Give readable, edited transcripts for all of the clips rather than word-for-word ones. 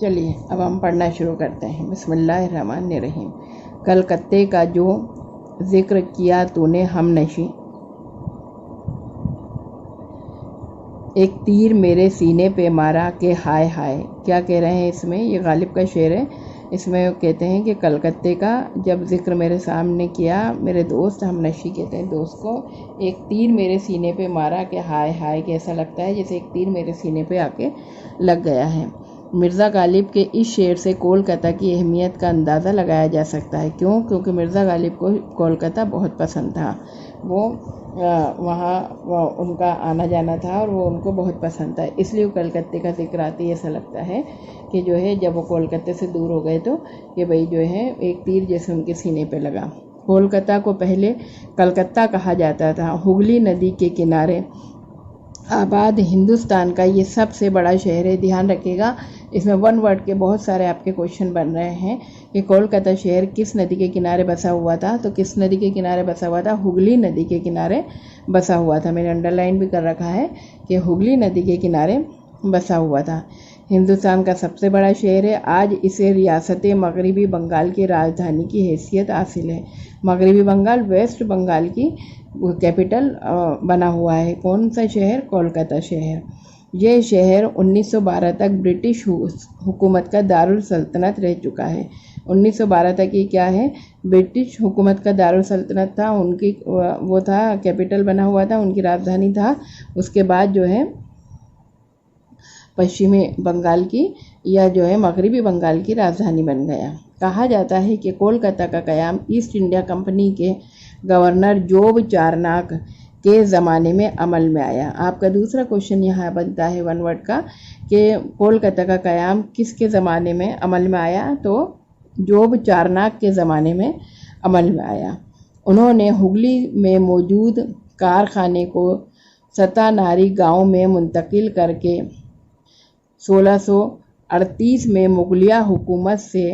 चलिए अब हम पढ़ना शुरू करते हैं। बिस्मिल्लाहिर्रहमानिर्रहीम। कलकत्ते का जो जिक्र किया तूने हमनशी, एक तीर मेरे सीने पे मारा के हाय हाय। क्या कह रहे हैं इसमें? ये गालिब का शेर है। इसमें कहते हैं कि कलकत्ते का जब जिक्र मेरे सामने किया मेरे दोस्त, हमनशी कहते हैं दोस्त को, एक तीर मेरे सीने पे मारा कि हाय हाय, कि ऐसा लगता है जैसे एक तीर मेरे सीने पे आके लग गया है। मिर्ज़ा गालिब के इस शेर से कोलकाता की अहमियत का अंदाज़ा लगाया जा सकता है। क्यों? क्योंकि मिर्ज़ा गालिब को कोलकाता बहुत पसंद था। वो वहाँ उनका आना जाना था और वो उनको बहुत पसंद था, इसलिए वो कलकत्ते का जिक्र आते ही ऐसा लगता है कि जो है जब वो कोलकाते से दूर हो गए तो ये भाई जो है एक तीर जैसे उनके सीने पे लगा। कोलकाता को पहले कलकत्ता कहा जाता था। हुगली नदी के किनारे आबाद हिंदुस्तान का ये सबसे बड़ा शहर है। ध्यान रखिएगा, इसमें वन वर्ड के बहुत सारे आपके क्वेश्चन बन रहे हैं कि कोलकाता शहर किस नदी के किनारे बसा हुआ था। तो किस नदी के किनारे बसा हुआ था? हुगली नदी के किनारे बसा हुआ था। मैंने अंडरलाइन भी कर रखा है कि हुगली नदी के किनारे बसा हुआ था। हिंदुस्तान का सबसे बड़ा शहर है। आज इसे रियासत मगरबी बंगाल की राजधानी की हैसियत हासिल है। मगरबी बंगाल वेस्ट बंगाल की कैपिटल बना हुआ है। कौन सा शहर? कोलकाता शहर। यह शहर 1912 तक ब्रिटिश हुकूमत का दारुल सल्तनत रह चुका है। 1912 तक ये क्या है? ब्रिटिश हुकूमत का दारुल सल्तनत था। उनकी वो था, कैपिटल बना हुआ था, उनकी राजधानी था। उसके बाद जो है पश्चिमी बंगाल की या जो है मगरबी बंगाल की राजधानी बन गया। कहा जाता है कि कोलकाता का क़याम ईस्ट इंडिया कंपनी के गवर्नर जोब चारनाक के ज़माने में अमल में आया। आपका दूसरा क्वेश्चन यहाँ बनता है वन वर्ड का कि कोलकाता का क़याम किसके ज़माने में अमल में आया? तो जोब चारनाक के ज़माने में अमल में आया। उन्होंने हुगली में मौजूद कारखाने को सतानारी गांव में मुंतकिल करके 1638 में मुगलिया हुकूमत से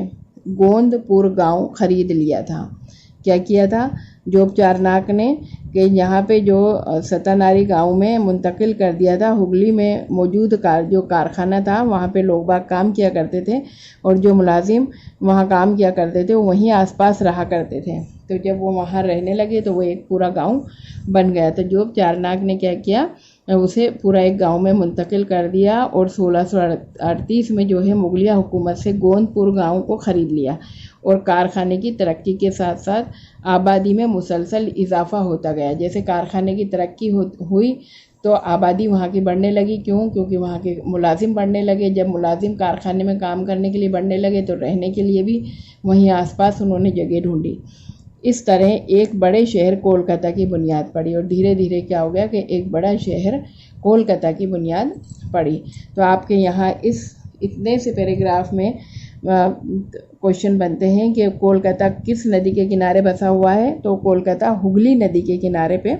गोंदपुर गांव खरीद लिया था। क्या किया था जोब चारनाक ने? कि यहाँ पे जो सतानारी गांव में मुंतकिल कर दिया था। हुगली में मौजूद जो कारखाना था वहाँ पे लोग बाग काम किया करते थे और जो मुलाजिम वहाँ काम किया करते थे वो वहीं आसपास रहा करते थे। तो जब वो वहाँ रहने लगे तो वो एक पूरा गांव बन गया। तो जोब चारनाक ने क्या किया, उसे पूरा एक गांव में मुंतकिल कर दिया और 1638 में जो है मुगलिया हुकूमत से गोंदपुर गांव को ख़रीद लिया। और कारखाने की तरक्की के साथ साथ आबादी में मुसलसल इजाफा होता गया। जैसे कारखाने की तरक्की हुई तो आबादी वहाँ की बढ़ने लगी। क्यों? क्योंकि वहाँ के मुलाजिम बढ़ने लगे। जब मुलाजिम कारखाने में काम करने के लिए बढ़ने लगे तो रहने के लिए भी वहीं आसपास उन्होंने जगह ढूंढी। इस तरह एक बड़े शहर कोलकाता की बुनियाद पड़ी और धीरे धीरे क्या हो गया कि एक बड़ा शहर कोलकाता की बुनियाद पड़ी। तो आपके यहाँ इस इतने से पैराग्राफ में क्वेश्चन बनते हैं कि कोलकाता किस नदी के किनारे बसा हुआ है? तो कोलकाता हुगली नदी के किनारे पे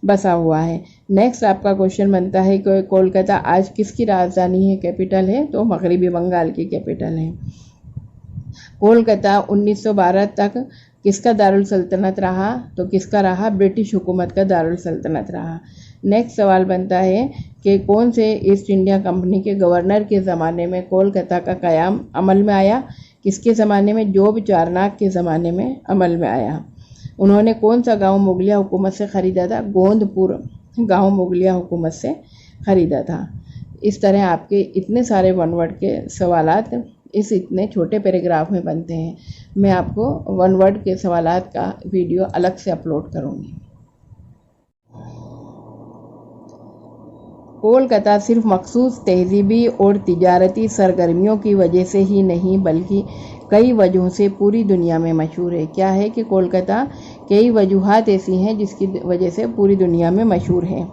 बसा हुआ है। नेक्स्ट आपका क्वेश्चन बनता है कि कोलकाता आज किसकी राजधानी है, कैपिटल है? तो मगरबी बंगाल की कैपिटल है। कोलकाता 1912 तक किसका दारुल सल्तनत रहा? तो किसका रहा? ब्रिटिश हुकूमत का दारुल सल्तनत रहा। नेक्स्ट सवाल बनता है कि कौन से ईस्ट इंडिया कंपनी के गवर्नर के ज़माने में कोलकाता का क़याम अमल में आया? किसके ज़माने में? जोब चारनाक के ज़माने में अमल में आया। उन्होंने कौन सा गांव मुगलिया हुकूमत से ख़रीदा था? गोंदपुर गांव मुगलिया हुकूमत से ख़रीदा था। इस तरह आपके इतने सारे वन वर्ड के सवालात इस इतने छोटे पैराग्राफ में बनते हैं। मैं आपको वन वर्ड के सवालात का वीडियो अलग से अपलोड करूँगी। कोलकाता सिर्फ मखसूस तहजीबी और तिजारती सरगर्मियों की वजह से ही नहीं बल्कि कई वजहों से पूरी दुनिया में मशहूर है। क्या है कि कोलकाता कई वजूहात ऐसी हैं जिसकी वजह से पूरी दुनिया में मशहूर है।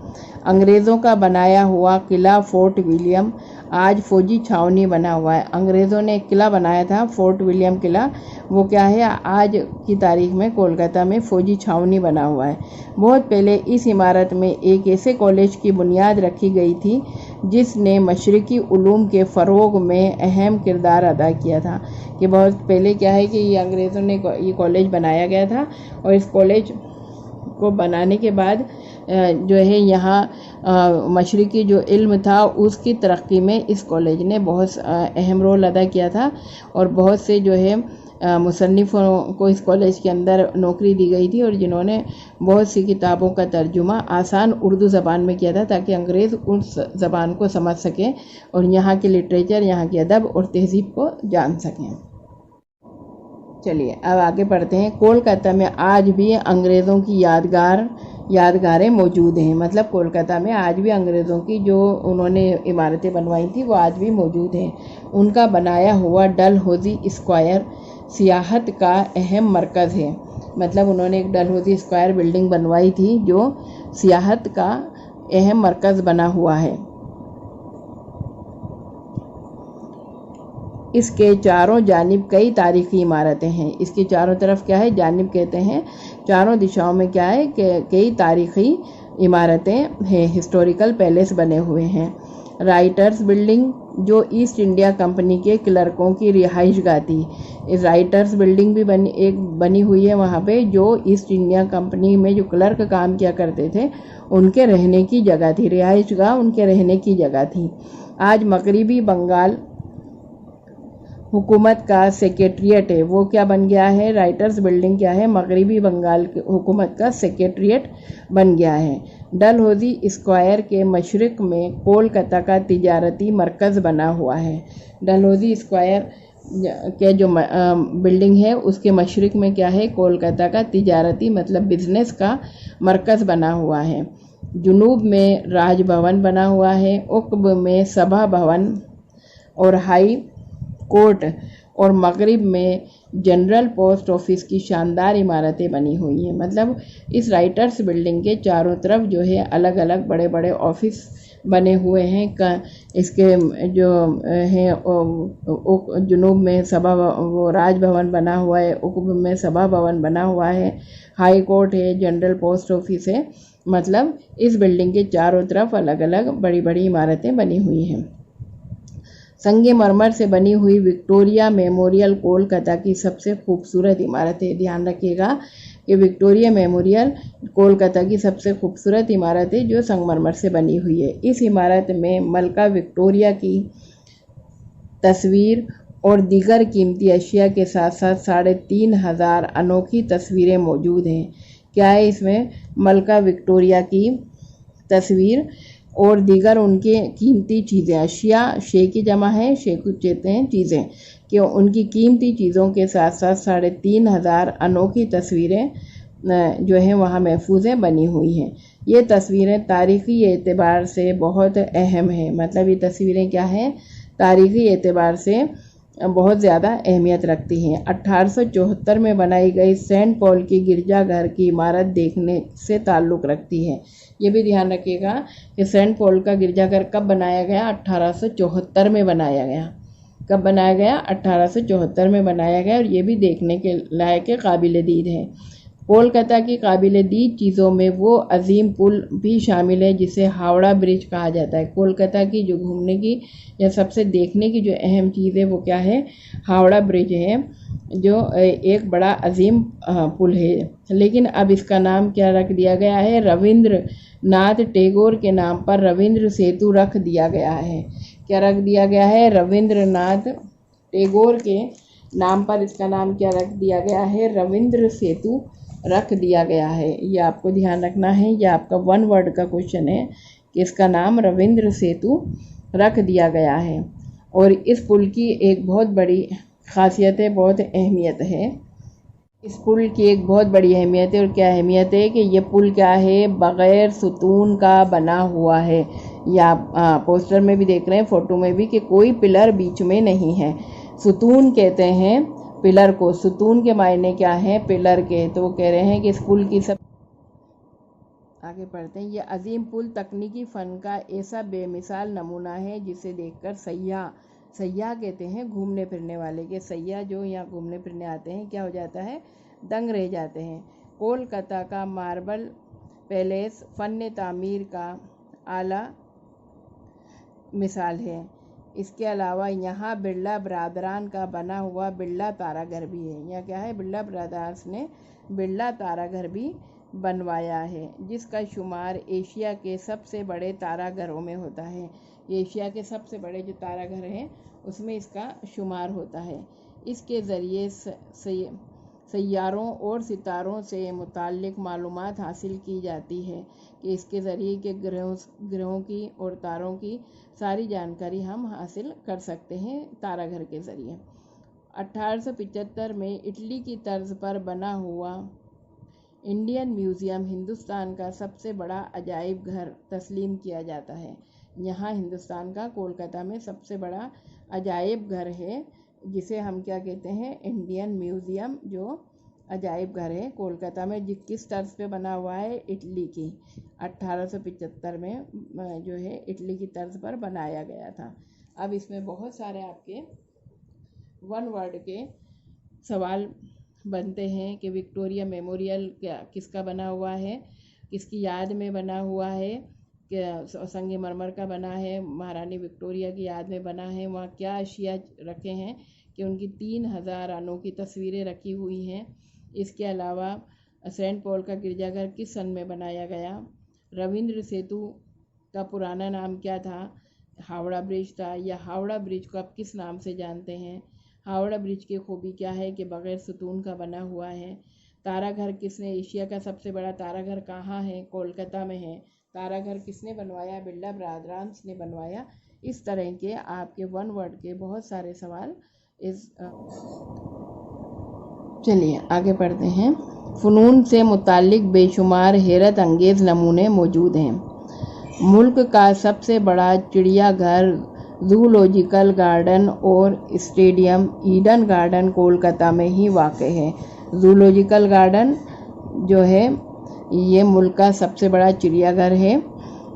अंग्रेज़ों का बनाया हुआ किला फोर्ट विलियम आज फौजी छावनी बना हुआ है। अंग्रेज़ों ने एक किला बनाया था फोर्ट विलियम किला, वो क्या है आज की तारीख में कोलकाता में फौजी छावनी बना हुआ है। बहुत पहले इस इमारत में एक ऐसे कॉलेज की बुनियाद रखी गई थी जिसने मशरक़ी उलूम के फ़रोग़ में अहम किरदार अदा किया था। कि बहुत पहले क्या है कि ये अंग्रेज़ों ने ये कॉलेज बनाया गया था और इस कॉलेज को बनाने के बाद जो है यहाँ मशरिकी जो इल्म था उसकी तरक्की में इस कॉलेज ने बहुत अहम रोल अदा किया था और बहुत से जो है मुसन्निफ़ों को इस कॉलेज के अंदर नौकरी दी गई थी और जिन्होंने बहुत सी किताबों का तर्जुमा आसान उर्दू ज़बान में किया था ताकि अंग्रेज़ उस ज़बान को समझ सकें और यहाँ के लिटरेचर, यहाँ की अदब और तहज़ीब को जान सकें। चलिए अब आगे बढ़ते हैं। कोलकाता में आज भी अंग्रेज़ों की यादगारें मौजूद हैं। मतलब कोलकाता में आज भी अंग्रेज़ों की जो उन्होंने इमारतें बनवाई थी वो आज भी मौजूद हैं। उनका बनाया हुआ डलहौज़ी स्क्वायर सियाहत का अहम मरकज़ है। मतलब उन्होंने एक डलहौज़ी स्क्वायर बिल्डिंग बनवाई थी जो सियाहत का अहम मरकज़ बना हुआ है। इसके चारों जानिब कई तारीख़ी इमारतें हैं। इसके चारों तरफ क्या है, जानिब कहते हैं, चारों दिशाओं में क्या है कि कई तारीख़ी इमारतें हैं, हिस्टोरिकल पैलेस बने हुए हैं। राइटर्स बिल्डिंग जो ईस्ट इंडिया कंपनी के क्लर्कों की रिहाइशगाह थी। इस राइटर्स बिल्डिंग भी बनी हुई है वहाँ पे, जो ईस्ट इंडिया कंपनी में जो क्लर्क काम किया करते थे उनके रहने की जगह थी, रिहाइशगाह उनके रहने की जगह थी। आज मगरिबी बंगाल हुकूमत का सेक्रेटरिएट है। वो क्या बन गया है, राइटर्स बिल्डिंग क्या है, मगरिबी बंगाल की हुकूमत का सेक्रेटरिएट बन गया है। डलहौज़ी स्क्वायर के मशरिक़ में कोलकाता का तिजारती मरकज़ बना हुआ है। डलहौज़ी स्क्वायर के जो बिल्डिंग है उसके मशरिक़ में क्या है, कोलकाता का तिजारती मतलब बिज़नेस का मरकज़ बना हुआ है। जुनूब में राजभवन बना हुआ है। उक़ब में सभा भवन और हाई कोर्ट और मगरिब में जनरल पोस्ट ऑफिस की शानदार इमारतें बनी हुई हैं। मतलब इस राइटर्स बिल्डिंग के चारों तरफ जो है अलग अलग बड़े बड़े ऑफिस बने हुए हैं। इसके जो हैं जुनूब में वो राजभवन बना हुआ है, उक़ब में सभा भवन बना हुआ है, हाई कोर्ट है, जनरल पोस्ट ऑफिस है। मतलब इस बिल्डिंग के चारों तरफ अलग अलग बड़ी बड़ी इमारतें बनी हुई हैं। संगमरमर से बनी हुई विक्टोरिया मेमोरियल कोलकाता की सबसे खूबसूरत इमारत है। ध्यान रखिएगा कि विक्टोरिया मेमोरियल कोलकाता की सबसे खूबसूरत इमारत है जो संगमरमर से बनी हुई है। इस इमारत में मलका विक्टोरिया की तस्वीर और दीगर कीमती अशिया के साथ साथ 3,500 अनोखी तस्वीरें मौजूद हैं। क्या है इसमें, मलका विक्टोरिया की तस्वीर और दीगर उनके कीमती चीज़ें, अशिया शे की जमा है, शे को कहते हैं चीज़ें, कि उनकी कीमती चीज़ों के साथ साथ 3,500 अनोखी तस्वीरें जो हैं वहाँ महफूज हैं, बनी हुई हैं। ये तस्वीरें तारीख़ी एतबार से बहुत अहम हैं। मतलब ये तस्वीरें क्या हैं, तारीख़ी एतबार से बहुत ज़्यादा अहमियत रखती हैं। 1874 में बनाई गई सेंट पॉल की गिरजाघर की इमारत देखने से ताल्लुक़ रखती है। ये भी ध्यान रखिएगा कि सेंट पॉल का गिरजाघर कब बनाया गया, 1874 में बनाया गया। कब बनाया गया, 1874 में बनाया गया और ये भी देखने के लायक काबिल दीद है। कोलकाता की काबिल दीद चीज़ों में वो अजीम पुल भी शामिल है जिसे हावड़ा ब्रिज कहा जाता है। कोलकाता की जो घूमने की या सबसे देखने की जो अहम चीज़ है वो क्या है, हावड़ा ब्रिज है, जो एक बड़ा अजीम पुल है। लेकिन अब इसका नाम क्या रख दिया गया है, रविंद्रनाथ टैगोर के नाम पर रविंद्र सेतु रख दिया गया है। क्या रख दिया गया है, रविंद्रनाथ टैगोर के नाम पर इसका नाम क्या रख दिया गया है, रविंद्र सेतु रख दिया गया है। ये आपको ध्यान रखना है, ये आपका 1 वर्ड का क्वेश्चन है कि इसका नाम रविंद्र सेतु रख दिया गया है। और इस पुल की एक बहुत बड़ी खासियत है, बहुत अहमियत है। इस पुल की एक बहुत बड़ी अहमियत है। और क्या अहमियत है कि ये पुल क्या है, बग़ैर सुतून का बना हुआ है। या आप पोस्टर में भी देख रहे हैं, फ़ोटो में भी, कि कोई पिलर बीच में नहीं है। सुतून कहते हैं पिलर को। सुतून के मायने क्या हैं, पिलर के। तो वो कह रहे हैं कि इस पुल की सब आगे पढ़ते हैं। ये अजीम पुल तकनीकी फ़न का ऐसा बेमिसाल नमूना है जिसे देखकर सयाह कहते हैं घूमने फिरने वाले के, सयाह जो यहाँ घूमने फिरने आते हैं क्या हो जाता है, दंग रह जाते हैं। कोलकाता का मार्बल पैलेस फ़न तामीर का आला मिसाल है। इसके अलावा यहाँ बिरला बरादरान का बना हुआ बिरला ताराघर भी है। यहाँ क्या है, बिरला ब्रदर्स ने बिरला ताराघर भी बनवाया है, जिसका शुमार एशिया के सबसे बड़े ताराघरों में होता है। एशिया के सबसे बड़े जो ताराघर हैं उसमें इसका शुमार होता है। इसके ज़रिए सैयारों और सितारों से मुताल्लिक़ मालूमात हासिल की जाती है कि इसके ज़रिए के ग्रहों की और तारों की सारी जानकारी हम हासिल कर सकते हैं ताराघर के ज़रिए। 1875 में इटली की तर्ज पर बना हुआ इंडियन म्यूज़ियम हिंदुस्तान का सबसे बड़ा अजाइब घर तस्लीम किया जाता है। यहाँ हिंदुस्तान का कोलकाता में सबसे बड़ा अजाइब घर है, जिसे हम क्या कहते हैं, इंडियन म्यूज़ियम, जो अजाइब घर है कोलकाता में, किस तर्ज पे बना हुआ है, इटली की 1875 में जो है इटली की तर्ज पर बनाया गया था। अब इसमें बहुत सारे आपके वन वर्ड के सवाल बनते हैं कि विक्टोरिया मेमोरियल किसका बना हुआ है, किसकी याद में बना हुआ है, संगमरमर का बना है, महारानी विक्टोरिया की याद में बना है, वहाँ क्या अशिया रखे हैं कि उनकी 3000 रानों की तस्वीरें रखी हुई हैं। इसके अलावा सेंट पॉल का गिरजाघर किस सन में बनाया गया, रविंद्र सेतु का पुराना नाम क्या था, हावड़ा ब्रिज था, या हावड़ा ब्रिज को आप किस नाम से जानते हैं, हावड़ा ब्रिज की खूबी क्या है कि बग़ैर सुतून का बना हुआ है, ताराघर किसने, एशिया का सबसे बड़ा ताराघर कहाँ है, कोलकाता में है, ताराघर किसने बनवाया, बिरला ब्रदर्स ने बनवाया। इस तरह के आपके वन वर्ड के बहुत सारे सवाल चलिए आगे पढ़ते हैं। फ़नून से मुताल्लिक़ बेशुमार हैरत अंगेज़ नमूने मौजूद हैं। मुल्क का सबसे बड़ा चिड़ियाघर, ज़ूलॉजिकल गार्डन और स्टेडियम ईडन गार्डन कोलकाता में ही वाक़ है। ज़ूलॉजिकल गार्डन जो है ये मुल्क का सबसे बड़ा चिड़ियाघर है,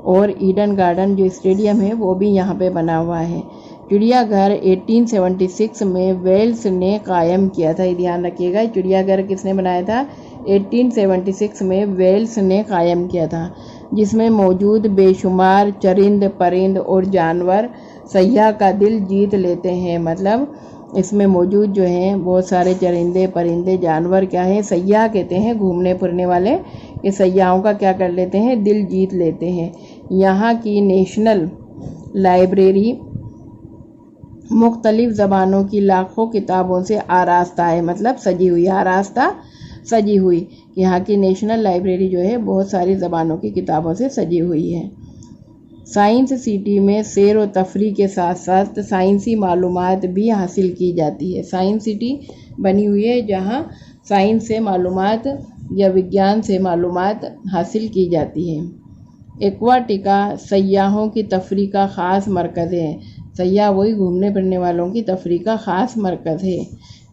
और ईडन गार्डन जो स्टेडियम है वो भी यहाँ पे बना हुआ है। चिड़ियाघर 1876 में वेल्स ने कायम किया था, ये ध्यान रखिएगा। चिड़ियाघर किसने बनाया था, 1876 में वेल्स ने कायम किया था, जिसमें मौजूद बेशुमार चरिंद परिंद और जानवर सयाह का दिल जीत लेते हैं। मतलब इसमें मौजूद जो हैं बहुत सारे चरिंदे परिंदे जानवर क्या है, सयाह कहते हैं घूमने फिरने वाले, ये सयाहों का क्या कर लेते हैं, दिल जीत लेते हैं। यहाँ की नेशनल लाइब्रेरी मुख्तलिफ ज़बानों की लाखों किताबों से आरास्ता है, मतलब सजी हुई, आरास्ता सजी हुई। यहाँ की नेशनल लाइब्रेरी जो है बहुत सारी ज़बानों की किताबों से सजी हुई है। साइंस सिटी में सैर व तफरी के साथ साथ साइंसी मालूमात भी हासिल की जाती है। साइंस सिटी बनी हुई है जहाँ साइंस से मालूमात या विज्ञान से मालूमात हासिल की जाती है। एक्वाटिका सयाहों की तफरी का ख़ास मरकज़ है। सयाह वही घूमने फिरने वालों की तफरी का ख़ास मरकज़ है।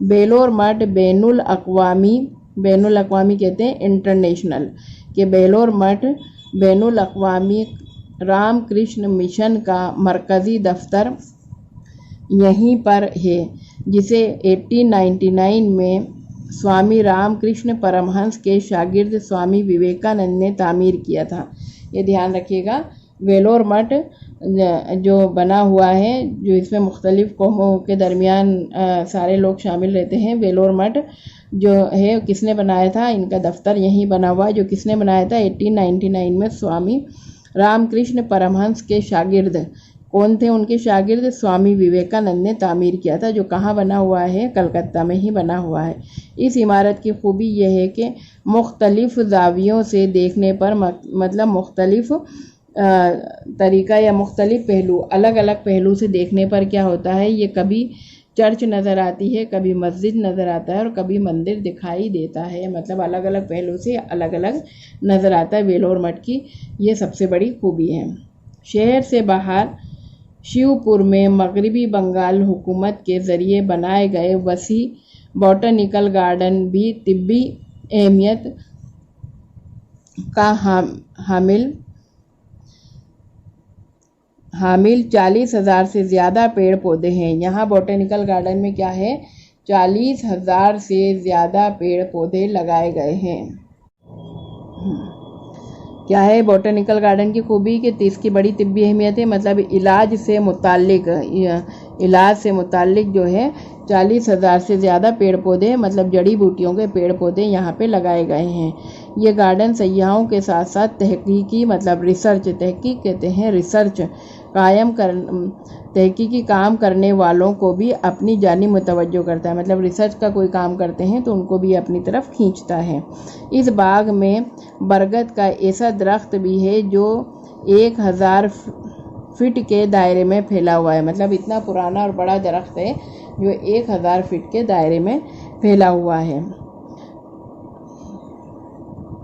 बेलोर मठ बैनुल अक़वामी कहते हैं इंटरनेशनल, के बेलोर मठ बैनुल अक़वामी रामकृष्ण मिशन का मरकज़ी दफ्तर यहीं पर है, जिसे 1899 में स्वामी रामकृष्ण परमहंस के शागिर्द स्वामी विवेकानंद ने तामीर किया था। ये ध्यान रखिएगा। वेलोर मठ जो बना हुआ है, जो इसमें मुख्तलिफ़ कौमों के दरमियान सारे लोग शामिल रहते हैं, वेलोर मठ जो है किसने बनाया था, इनका दफ्तर यहीं बना हुआ है। जो किसने बनाया था, 1899 में स्वामी रामकृष्ण परमहंस के शागिर्द, कौन थे उनके शागिर्द, स्वामी विवेकानंद ने तामीर किया था, जो कहाँ बना हुआ है, कलकत्ता में ही बना हुआ है। इस इमारत की खूबी यह है कि मुख्तलिफ़ ज़ावियों से देखने पर, मतलब मुख्तलिफ़ तरीका या मुख्तलिफ़ पहलू, अलग अलग पहलू से देखने पर क्या होता है, ये कभी चर्च नज़र आती है, कभी मस्जिद नज़र आता है और कभी मंदिर दिखाई देता है। मतलब अलग अलग पहलू से अलग अलग नज़र आता है वेलोर मठ की, ये सबसे बड़ी खूबी है। शहर से बाहर शिवपुर में मगरबी बंगाल हुकूमत के ज़रिए बनाए गए वसी बॉटनिकल गार्डन भी तिब्बी अहमियत का हामिल 40,000 से ज़्यादा पेड़ पौधे हैं। यहाँ बॉटनिकल गार्डन में क्या है, 40,000 से ज़्यादा पेड़ पौधे लगाए गए हैं। क्या है बॉटनिकल गार्डन की खूबी कि इसकी बड़ी तिब्बी अहमियत है, मतलब इलाज से मुताल्लिक़ इलाज से मुताल्लिक जो है 40,000 से ज़्यादा पेड़ पौधे मतलब जड़ी बूटियों के पेड़ पौधे यहाँ पे लगाए गए हैं। ये गार्डन सयाहों के साथ साथ तहकीकी मतलब रिसर्च, तहकीक कहते हैं रिसर्च, तहकीकी काम करने वालों को भी अपनी जानिब मुतवज्जो करता है। मतलब रिसर्च का कोई काम करते हैं तो उनको भी अपनी तरफ खींचता है। इस बाग में बरगद का ऐसा दरख्त भी है जो 1000 फीट के दायरे में फैला हुआ है। मतलब इतना पुराना और बड़ा दरख्त है जो 1000 फीट के दायरे में फैला हुआ है।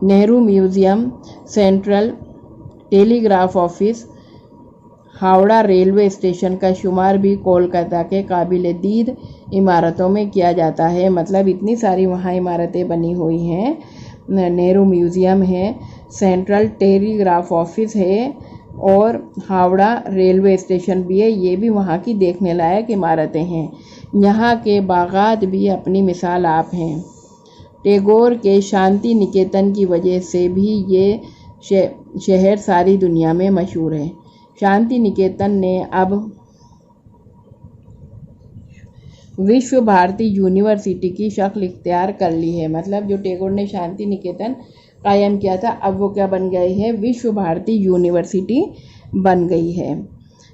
Nehru museum, central telegraph office, Howrah railway station का शुमार भी कोलकाता के काबिल दीद इमारतों में किया जाता है। मतलब इतनी सारी वहाँ इमारतें बनी हुई हैं। नेहरू म्यूज़ियम है, सेंट्रल टेलीग्राफ ऑफिस है और हावड़ा रेलवे स्टेशन भी है। ये भी वहाँ की देखने लायक इमारतें हैं। यहाँ के बागात भी अपनी मिसाल आप हैं। टैगोर के शांति निकेतन की वजह से भी ये शहर सारी दुनिया में मशहूर है। शांति निकेतन ने अब विश्व भारती यूनिवर्सिटी की शक्ल इख्तियार कर ली है। मतलब जो टैगोर ने शांति निकेतन कायम किया था अब वो क्या बन गई है, विश्व भारती यूनिवर्सिटी बन गई है,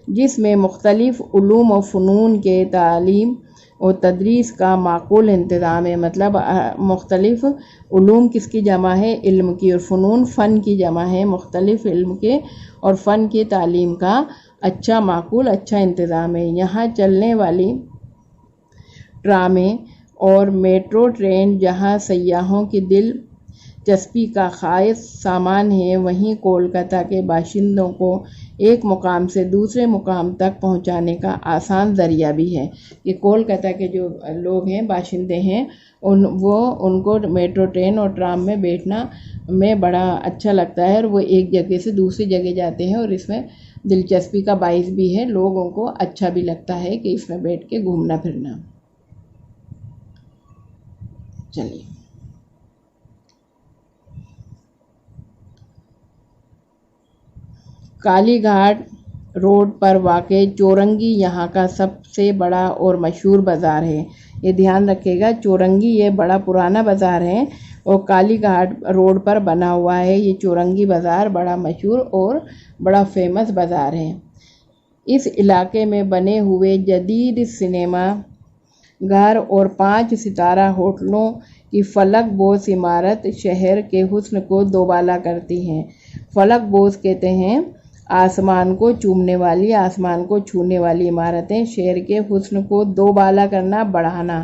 जिसमें मुख्तलिफ उलूम और फ़नून के तालीम और तदरीस का माकूल इंतज़ाम है। मतलब मुख्तलिफ उलूम किसकी जमा है, इल्म की, और फ़नून फ़न की जमा है। मुख्तलिफ इल्म के और फ़न की तालीम का अच्छा माकूल अच्छा इंतज़ाम है। यहाँ चलने वाली ट्रामें और मेट्रो ट्रेन जहाँ सयाहों की दिलचस्पी का खास सामान है, वहीं कोलकाता के बाशिंदों को एक मुकाम से दूसरे मुकाम तक पहुंचाने का आसान ज़रिया भी है। कि कोलकाता के जो लोग हैं, बाशिंदे हैं, उनको मेट्रो ट्रेन और ट्राम में बैठना में बड़ा अच्छा लगता है और वो एक जगह से दूसरी जगह जाते हैं और इसमें दिलचस्पी का बाइस भी है। लोगों को अच्छा भी लगता है कि इसमें बैठ के घूमना फिरना। चलिए, कालीघाट रोड पर वाक़ई चौरंगी यहाँ का सबसे बड़ा और मशहूर बाज़ार है। ये ध्यान रखिएगा, चौरंगी ये बड़ा पुराना बाज़ार है और कालीघाट रोड पर बना हुआ है। ये चौरंगी बाज़ार बड़ा मशहूर और बड़ा फेमस बाज़ार है। इस इलाके में बने हुए जदीद सिनेमा घर और 5 सितारा होटलों की फलक बोस इमारत शहर के हुस्न को दोबाला करती हैं। फलक बोस कहते हैं आसमान को चूमने वाली, आसमान को छूने वाली इमारतें शहर के हुस्न को दो बाला करना, बढ़ाना,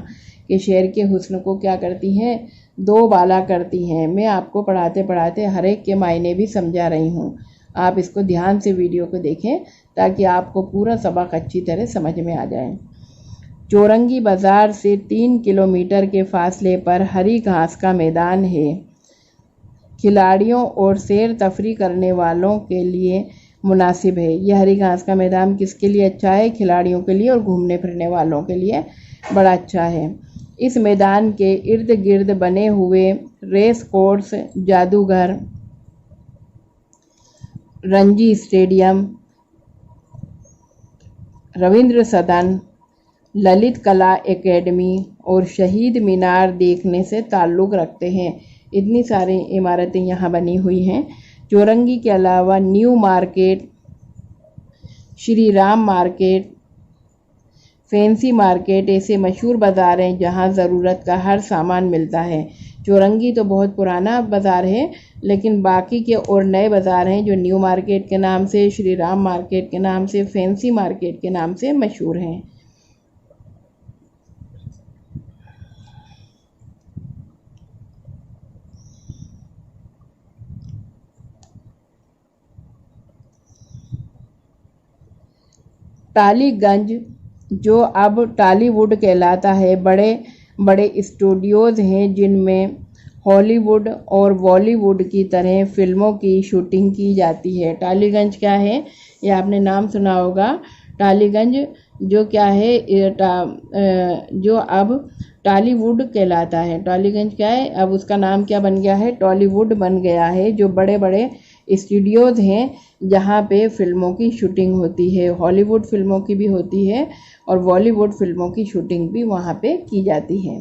कि शहर के हुस्न को क्या करती हैं, दो बाला करती हैं। मैं आपको पढ़ाते पढ़ाते हर एक के मायने भी समझा रही हूँ। आप इसको ध्यान से वीडियो को देखें ताकि आपको पूरा सबक अच्छी तरह समझ में आ जाए। चौरंगी बाज़ार से 3 किलोमीटर के फासले पर हरी घास का मैदान है। खिलाड़ियों और सैर तफरी करने वालों के लिए मुनासिब है। यह हरी घास का मैदान किसके लिए अच्छा है? खिलाड़ियों के लिए और घूमने फिरने वालों के लिए बड़ा अच्छा है। इस मैदान के इर्द गिर्द बने हुए रेस कोर्स, जादूगर, रणजी स्टेडियम, रविंद्र सदन, ललित कला एकेडमी और शहीद मीनार देखने से ताल्लुक़ रखते हैं। इतनी सारी इमारतें यहाँ बनी हुई हैं। चौरंगी के अलावा new market, Shri Ram market, fancy market ऐसे मशहूर बाज़ार हैं जहाँ ज़रूरत का हर सामान मिलता है। चौरंगी तो बहुत पुराना बाज़ार है, लेकिन बाकी के और नए बाज़ार हैं जो न्यू मार्केट के नाम से, श्री राम मार्केट के नाम से, फैंसी मार्केट के नाम से मशहूर हैं। टालीगंज, जो अब टॉलीवुड कहलाता है, बड़े बड़े स्टूडियोज़ हैं जिनमें हॉलीवुड और बॉलीवुड की तरह फिल्मों की शूटिंग की जाती है। टालीगंज क्या है? ये आपने नाम सुना होगा। टालीगंज जो क्या है, जो अब टॉलीवुड कहलाता है। टालीगंज क्या है? अब उसका नाम क्या बन गया है? टॉलीवुड बन गया है। जो बड़े बड़े स्टूडियोज़ हैं जहाँ पे फिल्मों की शूटिंग होती है, हॉलीवुड फिल्मों की भी होती है और बॉलीवुड फिल्मों की शूटिंग भी वहाँ पे की जाती है।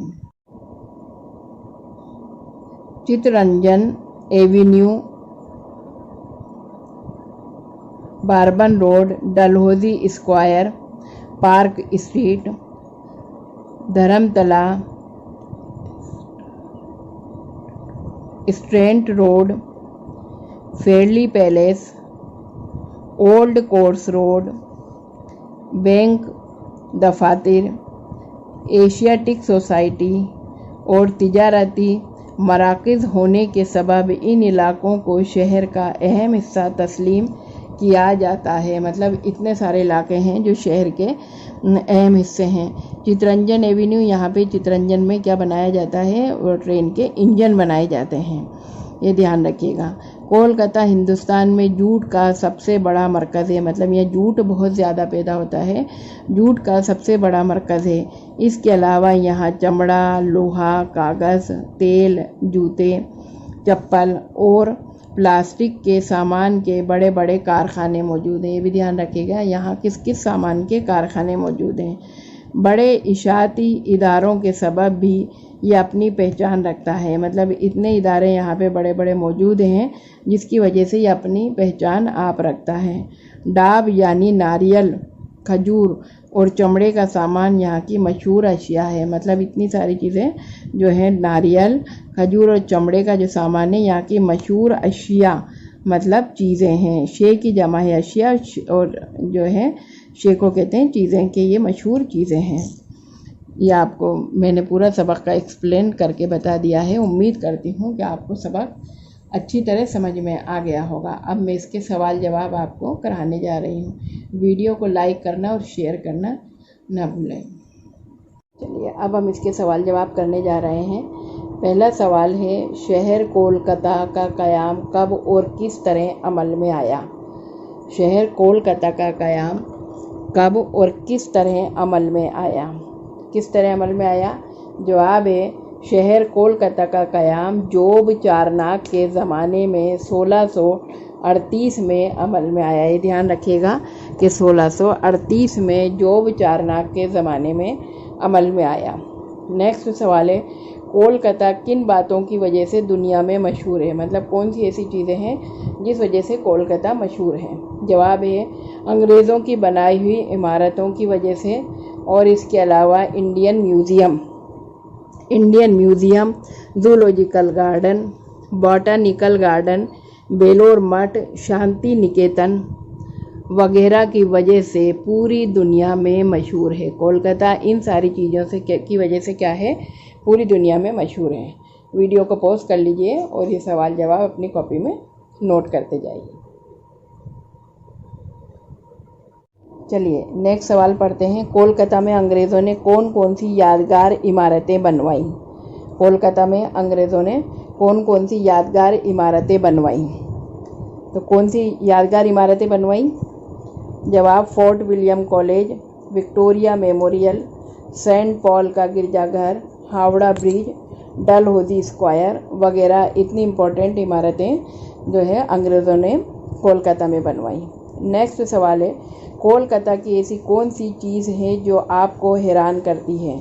Chittaranjan Avenue, Brabourne Road, Dalhousie Square, Park Street, Dharmatala, Strand Road, Fairlie Place, Old Course Road, Bank दफातर, एशियाटिक सोसाइटी और तिजारती मराकज़ होने के सबब इन इलाकों को शहर का अहम हिस्सा तस्लीम किया जाता है। मतलब इतने सारे इलाके हैं जो शहर के अहम हिस्से हैं। चित्तरंजन एवेन्यू, यहाँ पे चित्तरंजन में क्या बनाया जाता है, और ट्रेन के इंजन बनाए जाते हैं, ये ध्यान रखिएगा। कोलकाता हिंदुस्तान में जूट का सबसे बड़ा मरकज़ है। मतलब यह जूट बहुत ज़्यादा पैदा होता है, जूट का सबसे बड़ा मरकज़ है। इसके अलावा यहाँ चमड़ा, लोहा, कागज़, तेल, जूते, चप्पल और प्लास्टिक के सामान के बड़े बड़े कारखाने मौजूद हैं। ये भी ध्यान रखिएगा, यहाँ किस किस सामान के कारखाने मौजूद हैं। बड़े इशाती इदारों के सबब भी ये अपनी पहचान रखता है। मतलब इतने इदारे यहाँ पे बड़े बड़े मौजूद हैं जिसकी वजह से ये अपनी पहचान आप रखता है। डाब यानी नारियल, खजूर और चमड़े का सामान यहाँ की मशहूर अशिया है। मतलब इतनी सारी चीज़ें जो है, नारियल, खजूर और चमड़े का जो सामान है यहाँ की मशहूर अशिया मतलब चीज़ें हैं। शे की जमा है अशिया, और जो है शे को कहते हैं चीज़ें, के ये मशहूर चीज़ें हैं। ये आपको मैंने पूरा सबक का एक्सप्लेन करके बता दिया है। उम्मीद करती हूँ कि आपको सबक अच्छी तरह समझ में आ गया होगा। अब मैं इसके सवाल जवाब आपको कराने जा रही हूँ। वीडियो को लाइक करना और शेयर करना ना भूलें। चलिए अब हम इसके सवाल जवाब करने जा रहे हैं। पहला सवाल है, शहर कोलकाता का क़याम कब और किस तरह अमल में आया? शहर कोलकाता का क़याम कब और किस तरह अमल में आया? किस तरह अमल में आया? जवाब है, शहर कोलकाता का क़याम जोब चारनाक के ज़माने में 1638 में अमल में आया। ये ध्यान रखिएगा कि 1638 में जोब चारनाक के ज़माने में अमल में आया। नेक्स्ट सवाल है, कोलकाता किन बातों की वजह से दुनिया में मशहूर है? मतलब कौन सी ऐसी चीज़ें हैं जिस वजह से कोलकाता मशहूर है? जवाब है, अंग्रेज़ों की बनाई हुई इमारतों की वजह से, और इसके अलावा Indian Museum, Zoological Garden, Botanical Garden, Belur Math, Shanti निकेतन वगैरह की वजह से पूरी दुनिया में मशहूर है। कोलकाता इन सारी चीज़ों से की वजह से क्या है, पूरी दुनिया में मशहूर है। वीडियो को पॉज कर लीजिए और ये सवाल जवाब अपनी कॉपी में नोट करते जाइए। चलिए नेक्स्ट सवाल पढ़ते हैं। कोलकाता में अंग्रेज़ों ने कौन कौन सी यादगार इमारतें बनवाईं? कोलकाता में अंग्रेज़ों ने कौन कौन सी यादगार इमारतें बनवाईं? तो कौन सी यादगार इमारतें बनवाईं? जवाब, Fort William college, Victoria memorial, Saint Paul का गिरजाघर, हावड़ा ब्रिज, डलहौजी स्क्वायर वगैरह इतनी इम्पोर्टेंट इमारतें जो है अंग्रेज़ों ने कोलकाता में बनवाई। नेक्स्ट सवाल है, कोलकाता की ऐसी कौन सी चीज़ है जो आपको हैरान करती है?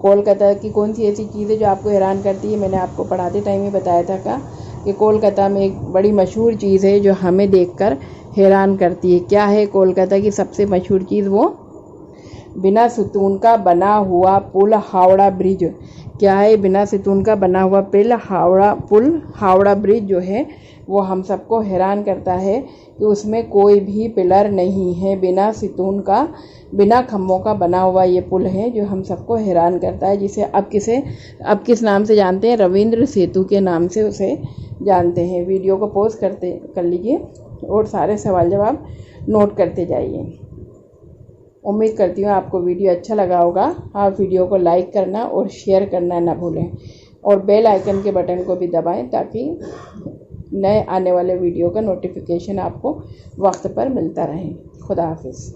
कोलकाता की कौन सी ऐसी चीज़ है जो आपको हैरान करती है? मैंने आपको पढ़ाते टाइम ही बताया था कि कोलकाता में एक बड़ी मशहूर चीज़ है जो हमें देखकर हैरान करती है। क्या है कोलकाता की सबसे मशहूर चीज़? वो बिना सुतून का बना हुआ पुल हावड़ा ब्रिज। क्या है? बिना सुतून का बना हुआ पुल हावड़ा ब्रिज जो है वो हम सबको हैरान करता है कि उसमें कोई भी पिलर नहीं है। बिना सुतून का, बिना खम्भों का बना हुआ ये पुल है जो हम सबको हैरान करता है, जिसे अब किस नाम से जानते हैं? रविंद्र सेतु के नाम से उसे जानते हैं। वीडियो को पॉज कर लीजिए और सारे सवाल जवाब नोट करते जाइए। उम्मीद करती हूँ आपको वीडियो अच्छा लगा होगा। आप वीडियो को लाइक करना और शेयर करना ना भूलें, और बेल आइकन के बटन को भी दबाएं ताकि नए आने वाले वीडियो का नोटिफिकेशन आपको वक्त पर मिलता रहे। खुदा हाफिज़।